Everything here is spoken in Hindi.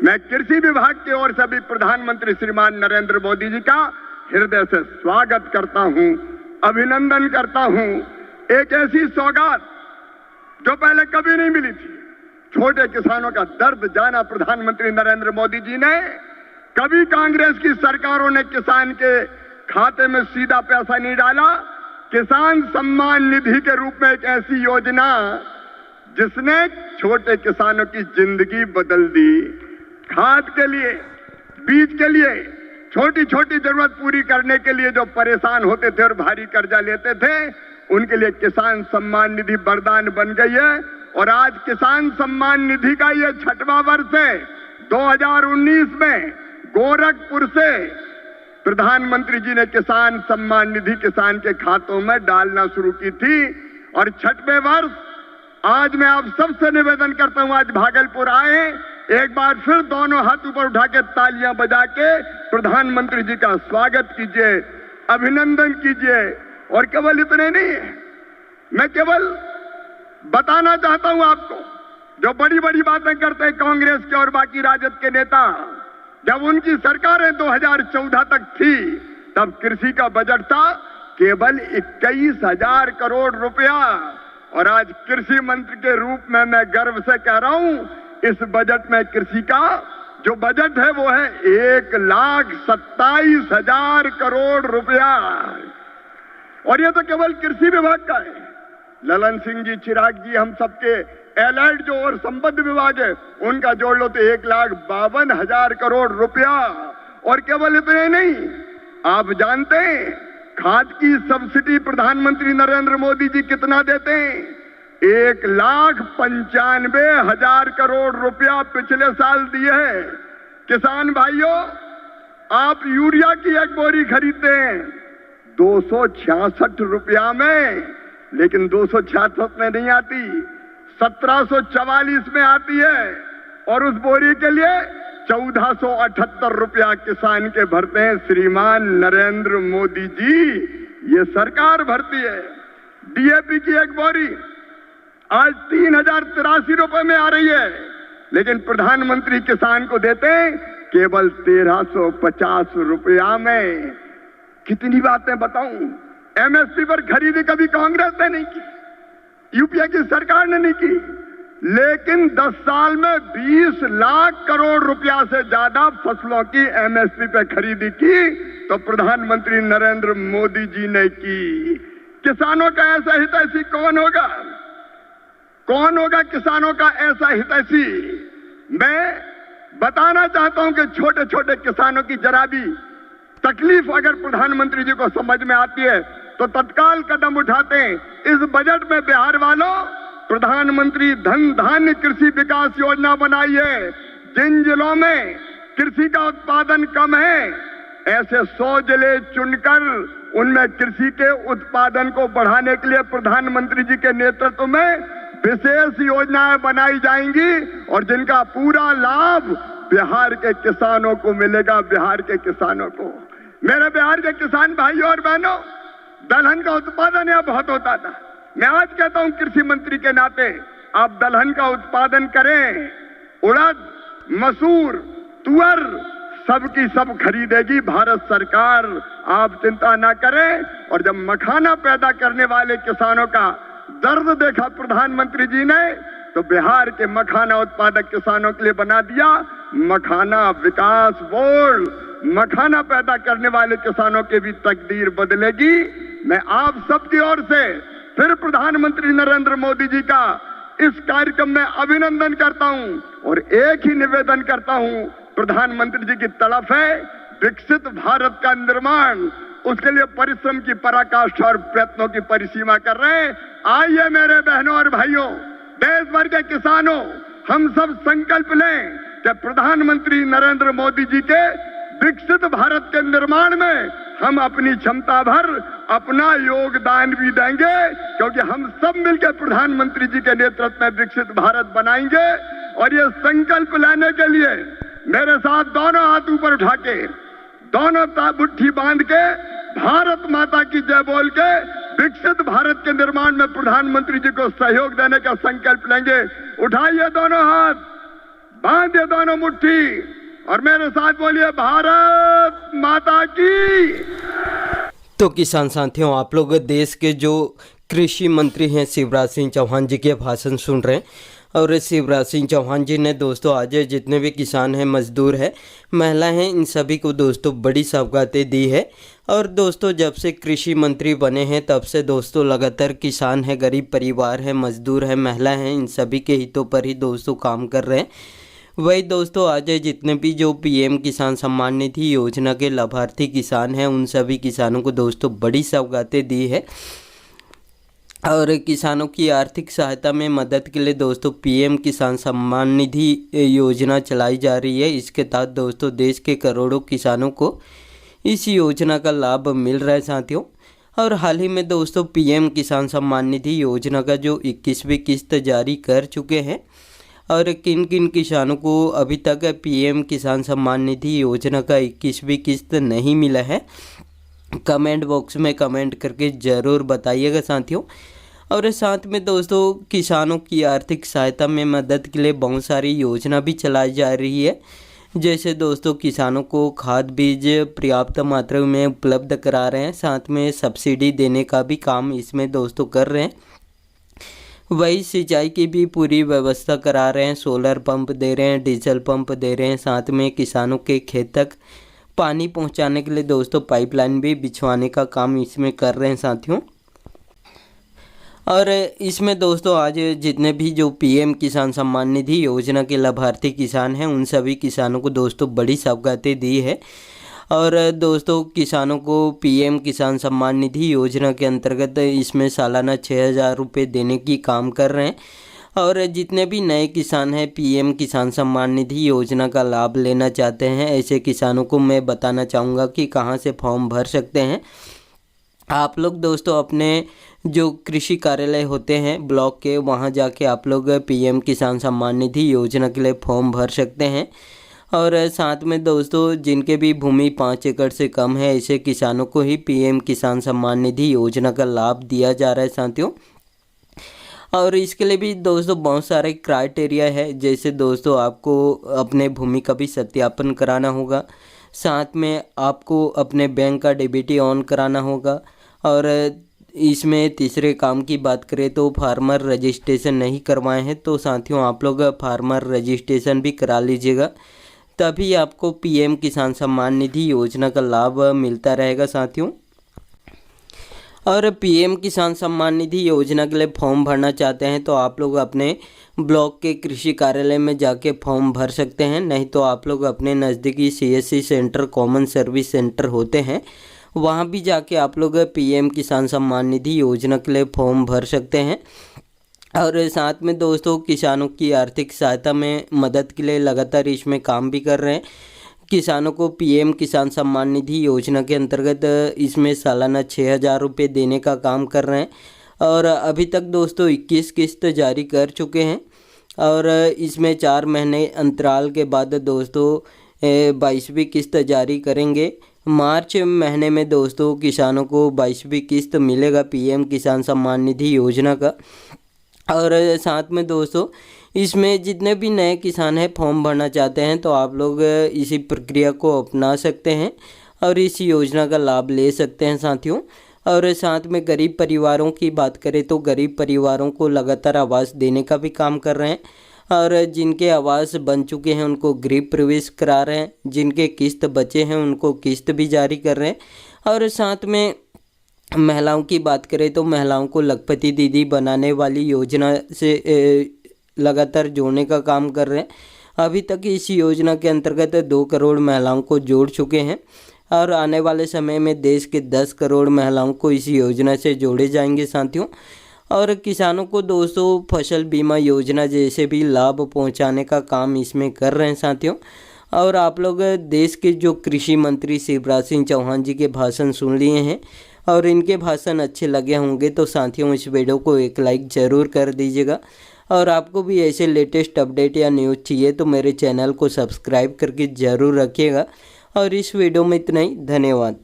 मैं कृषि विभाग की ओर से भी प्रधानमंत्री श्रीमान नरेंद्र मोदी जी का हृदय से स्वागत करता हूं, अभिनंदन करता हूं। एक ऐसी सौगात जो पहले कभी नहीं मिली थी। छोटे किसानों का दर्द जाना प्रधानमंत्री नरेंद्र मोदी जी ने। कभी कांग्रेस की सरकारों ने किसान के खाते में सीधा पैसा नहीं डाला। किसान सम्मान निधि के रूप में एक ऐसी योजना जिसने छोटे किसानों की जिंदगी बदल दी। खाद के लिए, बीज के लिए, छोटी छोटी जरूरत पूरी करने के लिए जो परेशान होते थे और भारी कर्जा लेते थे, उनके लिए किसान सम्मान निधि वरदान बन गई है। और आज किसान सम्मान निधि का ये 6वां वर्ष है। 2019 में गोरखपुर से प्रधानमंत्री जी ने किसान सम्मान निधि किसान के खातों में डालना शुरू की थी। और 6वें वर्ष आज मैं आप सबसे निवेदन करता हूं, आज भागलपुर आए, एक बार फिर दोनों हाथ ऊपर उठा के तालियां बजा के प्रधानमंत्री जी का स्वागत कीजिए, अभिनंदन कीजिए। और केवल इतने नहीं है, मैं केवल बताना चाहता हूं आपको, जो बड़ी बड़ी बातें करते हैं कांग्रेस के और बाकी राजद के नेता, जब उनकी सरकारें 2014 तक थी तब कृषि का बजट था केवल 21,000 करोड़ रुपया। और आज कृषि मंत्री के रूप में मैं गर्व से कह रहा हूं, इस बजट में कृषि का जो बजट है वो है 1,27,000 करोड़ रुपया। और ये तो केवल कृषि विभाग का है। ललन सिंह जी, चिराग जी, हम सबके एलाइड जो और संबद्ध विभाग है उनका जोड़ लो तो 1,52,000 करोड़ रुपया। और केवल इतने नहीं, आप जानते हैं खाद की सब्सिडी प्रधानमंत्री नरेंद्र मोदी जी कितना देते हैं? 1,95,000 करोड़ रुपया पिछले साल दिए हैं। किसान भाइयों, आप यूरिया की एक बोरी खरीदते हैं 266 रुपया में, लेकिन 266 में नहीं आती, 1744 में आती है। और उस बोरी के लिए 1478 रुपया किसान के भरते हैं श्रीमान नरेंद्र मोदी जी, ये सरकार भरती है। डीएपी की एक बोरी आज 3,083 रुपए में आ रही है, लेकिन प्रधानमंत्री किसान को देते हैं केवल 1,350 रुपया में। कितनी बातें बताऊं। एमएसपी पर खरीदी कभी कांग्रेस ने नहीं की, यूपीए की सरकार ने नहीं की, लेकिन 10 साल में 20 लाख करोड़ रुपया से ज्यादा फसलों की एमएसपी पे खरीदी की तो प्रधानमंत्री नरेंद्र मोदी जी ने की। किसानों का ऐसा हितैषी कौन होगा? कौन होगा किसानों का ऐसा हितैषी? मैं बताना चाहता हूं कि छोटे छोटे किसानों की जरा भी तकलीफ अगर प्रधानमंत्री जी को समझ में आती है तो तत्काल कदम उठाते हैं। इस बजट में बिहार वालों प्रधानमंत्री धन धान्य कृषि विकास योजना बनाई है। जिन जिलों में कृषि का उत्पादन कम है, ऐसे 100 जिले चुनकर उनमें कृषि के उत्पादन को बढ़ाने के लिए प्रधानमंत्री जी के नेतृत्व में विशेष योजनाएं बनाई जाएंगी और जिनका पूरा लाभ बिहार के किसानों को मिलेगा। बिहार के किसानों को, मेरे बिहार के किसान भाइयों और बहनों, दलहन का उत्पादन यहाँ बहुत होता था। मैं आज कहता हूं कृषि मंत्री के नाते, आप दलहन का उत्पादन करें। उड़द, मसूर, तुअर सबकी सब खरीदेगी भारत सरकार, आप चिंता ना करें। और जब मखाना पैदा करने वाले किसानों का दर्द देखा प्रधानमंत्री जी ने, तो बिहार के मखाना उत्पादक किसानों के लिए बना दिया मखाना विकास बोर्ड। मखाना पैदा करने वाले किसानों की भी तकदीर बदलेगी। मैं आप सबकी ओर से फिर प्रधानमंत्री नरेंद्र मोदी जी का इस कार्यक्रम में अभिनंदन करता हूं और एक ही निवेदन करता हूं, प्रधानमंत्री जी की तड़प है विकसित भारत का निर्माण, उसके लिए परिश्रम की पराकाष्ठा और प्रयत्नों की परिसीमा कर रहे हैं। आइए मेरे बहनों और भाइयों, देश भर के किसानों, हम सब संकल्प लें कि प्रधानमंत्री नरेंद्र मोदी जी के विकसित भारत के निर्माण में हम अपनी क्षमता भर अपना योगदान भी देंगे, क्योंकि हम सब मिलकर प्रधानमंत्री जी के नेतृत्व में विकसित भारत बनाएंगे। और ये संकल्प लेने के लिए मेरे साथ दोनों हाथ ऊपर उठा के, दोनों मुट्ठी बांध के, भारत माता की जय बोल के विकसित भारत के निर्माण में प्रधानमंत्री जी को सहयोग देने का संकल्प लेंगे। उठाइए दोनों हाथ, बांधिए दोनों मुट्ठी और मेरे साथ बोलिए भारत माता की। तो किसान साथियों, आप लोग देश के जो कृषि मंत्री हैं शिवराज सिंह चौहान जी के भाषण सुन रहे हैं। और शिवराज सिंह चौहान जी ने दोस्तों आज जितने भी किसान हैं, मजदूर हैं, महिला हैं, इन सभी को दोस्तों बड़ी सौगातें दी है। और दोस्तों जब से कृषि मंत्री बने हैं तब से दोस्तों लगातार किसान हैं, गरीब परिवार हैं, मजदूर हैं, महिला हैं, इन सभी के हितों पर ही दोस्तों काम कर रहे हैं। वही दोस्तों आज जितने भी जो पीएम किसान सम्मान निधि योजना के लाभार्थी किसान हैं, उन सभी किसानों को दोस्तों बड़ी सौगातें दी है। और किसानों की आर्थिक सहायता में मदद के लिए दोस्तों पीएम किसान सम्मान निधि योजना चलाई जा रही है। इसके तहत दोस्तों देश के करोड़ों किसानों को इस योजना का लाभ मिल रहा है साथियों। और हाल ही में दोस्तों पीएम किसान सम्मान निधि योजना का जो 21वीं किस्त जारी कर चुके हैं। और किन किन किसानों को अभी तक पीएम किसान सम्मान निधि योजना का 21वीं किस्त नहीं मिला है, कमेंट बॉक्स में कमेंट करके ज़रूर बताइएगा साथियों। और साथ में दोस्तों किसानों की आर्थिक सहायता में मदद के लिए बहुत सारी योजना भी चलाई जा रही है। जैसे दोस्तों किसानों को खाद बीज पर्याप्त मात्रा में उपलब्ध करा रहे हैं, साथ में सब्सिडी देने का भी काम इसमें दोस्तों कर रहे हैं। वही सिंचाई की भी पूरी व्यवस्था करा रहे हैं, सोलर पंप दे रहे हैं, डीजल पंप दे रहे हैं, साथ में किसानों के खेत तक पानी पहुंचाने के लिए दोस्तों पाइपलाइन भी बिछवाने का काम इसमें कर रहे हैं साथियों। और इसमें दोस्तों आज जितने भी जो पीएम किसान सम्मान निधि योजना के लाभार्थी किसान हैं, उन सभी किसानों को दोस्तों बड़ी सौगातें दी है। और दोस्तों किसानों को पीएम किसान सम्मान निधि योजना के अंतर्गत इसमें सालाना 6,000 रुपये देने की काम कर रहे हैं। और जितने भी नए किसान हैं पीएम किसान सम्मान निधि योजना का लाभ लेना चाहते हैं, ऐसे किसानों को मैं बताना चाहूँगा कि कहाँ से फॉर्म भर सकते हैं। आप लोग दोस्तों अपने जो कृषि कार्यालय होते हैं ब्लॉक के, वहाँ जाके आप लोग पीएम किसान सम्मान निधि योजना के लिए फॉर्म भर सकते हैं। और साथ में दोस्तों जिनके भी भूमि 5 एकड़ से कम है, ऐसे किसानों को ही पीएम किसान सम्मान निधि योजना का लाभ दिया जा रहा है साथियों। और इसके लिए भी दोस्तों बहुत सारे क्राइटेरिया है। जैसे दोस्तों आपको अपने भूमि का भी सत्यापन कराना होगा, साथ में आपको अपने बैंक का डीबीटी ऑन कराना होगा। और इसमें तीसरे काम की बात करें तो फार्मर रजिस्ट्रेशन नहीं करवाए हैं तो साथियों आप लोग फार्मर रजिस्ट्रेशन भी करा लीजिएगा, तभी आपको पीएम किसान सम्मान निधि योजना का लाभ मिलता रहेगा साथियों। और पीएम किसान सम्मान निधि योजना के लिए फॉर्म भरना चाहते हैं तो आप लोग अपने ब्लॉक के कृषि कार्यालय में जाके फॉर्म भर सकते हैं, नहीं तो आप लोग अपने नज़दीकी CSC centre, common service centre होते हैं, वहाँ भी जाके आप लोग पीएम किसान सम्मान निधि योजना के लिए फॉर्म भर सकते हैं। और साथ में दोस्तों किसानों की आर्थिक सहायता में मदद के लिए लगातार इसमें काम भी कर रहे हैं। किसानों को पीएम किसान सम्मान निधि योजना के अंतर्गत इसमें सालाना 6,000 रुपये देने का काम कर रहे हैं। और अभी तक दोस्तों 21 किस्त जारी कर चुके हैं। और इसमें 4 महीने अंतराल के बाद दोस्तों 22वीं किस्त जारी करेंगे। मार्च महीने में दोस्तों किसानों को 22वीं किस्त मिलेगा पीएम किसान सम्मान निधि योजना का। और साथ में दोस्तों इसमें जितने भी नए किसान हैं फॉर्म भरना चाहते हैं तो आप लोग इसी प्रक्रिया को अपना सकते हैं और इस योजना का लाभ ले सकते हैं साथियों। और साथ में गरीब परिवारों की बात करें तो गरीब परिवारों को लगातार आवास देने का भी काम कर रहे हैं। और जिनके आवास बन चुके हैं उनको गृह प्रवेश करा रहे हैं, जिनके किस्त बचे हैं उनको किस्त भी जारी कर रहे हैं। और साथ में महिलाओं की बात करें तो महिलाओं को लखपति दीदी बनाने वाली योजना से लगातार जोड़ने का काम कर रहे हैं। अभी तक इस योजना के अंतर्गत 2 करोड़ महिलाओं को जोड़ चुके हैं और आने वाले समय में देश के 10 करोड़ महिलाओं को इस योजना से जोड़े जाएंगे साथियों। और किसानों को दोस्तों फसल बीमा योजना जैसे भी लाभ पहुंचाने का काम इसमें कर रहे हैं साथियों। और आप लोग देश के जो कृषि मंत्री शिवराज सिंह चौहान जी के भाषण सुन लिए हैं और इनके भाषण अच्छे लगे होंगे तो साथियों इस वीडियो को एक लाइक ज़रूर कर दीजिएगा। और आपको भी ऐसे लेटेस्ट अपडेट या न्यूज़ चाहिए तो मेरे चैनल को सब्सक्राइब करके ज़रूर रखिएगा। और इस वीडियो में इतना ही, धन्यवाद।